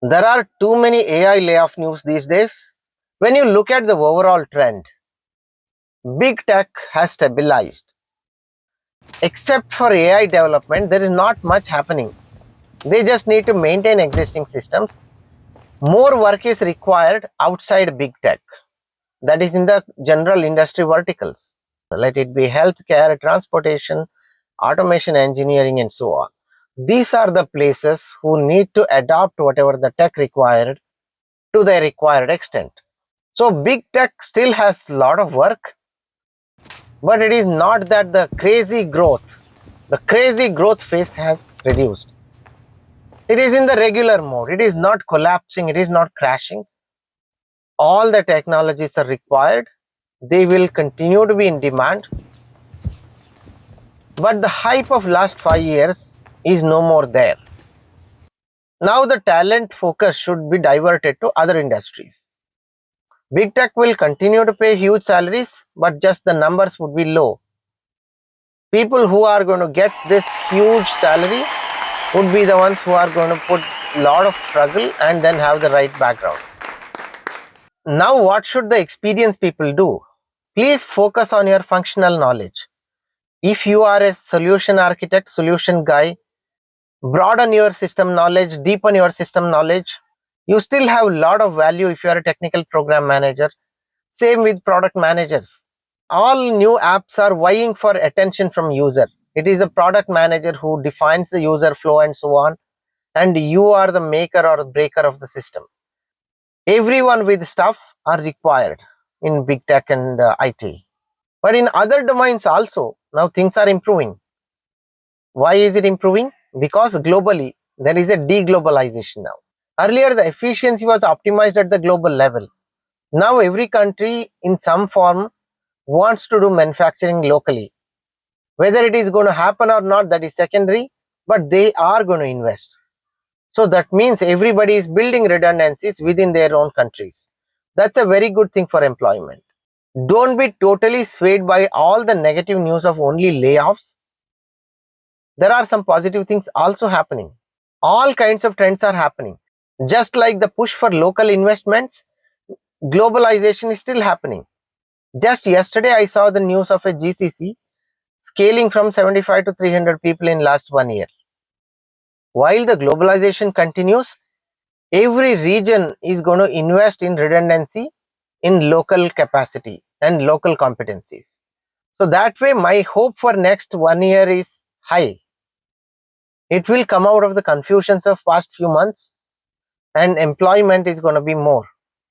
There are too many AI layoff news these days. When you look at the overall trend, big tech has stabilized. Except for AI development, there is not much happening. They just need to maintain existing systems. More work is required outside big tech, that is in the general industry verticals. Let it be healthcare, transportation, automation engineering, and so on. These are the places who need to adopt whatever the tech required to their required extent. So big tech still has a lot of work, but it is not that the crazy growth phase has reduced. It is in the regular mode. It is not collapsing. It is not crashing. All the technologies are required. They will continue to be in demand. But the hype of last 5 years is no more there. Now the talent focus should be diverted to other industries. Big tech will continue to pay huge salaries, but just the numbers would be low. People who are going to get this huge salary would be the ones who are going to put a lot of struggle and then have the right background. Now what should the experienced people do? Please focus on your functional knowledge. If you are a solution architect, solution guy, broaden your system knowledge, deepen your system knowledge. You still have a lot of value if you are a technical program manager. Same with product managers. All new apps are vying for attention from user. It is a product manager who defines the user flow and so on, and you are the maker or breaker of the system. Everyone with stuff are required in big tech and IT. But in other domains also, now things are improving. Why is it improving? Because globally, there is a deglobalization now. Earlier, the efficiency was optimized at the global level. Now, every country in some form wants to do manufacturing locally. Whether it is going to happen or not, that is secondary, but they are going to invest. So that means everybody is building redundancies within their own countries. That's a very good thing for employment. Don't be totally swayed by all the negative news of only layoffs. There are some positive things also happening. All kinds of trends are happening. Just like the push for local investments, globalization is still happening. Just yesterday, I saw the news of a GCC scaling from 75 to 300 people in last 1 year. While the globalization continues, every region is going to invest in redundancy, in local capacity and local competencies. So that way, my hope for next 1 year is high. It will come out of the confusions of past few months, and employment is going to be more.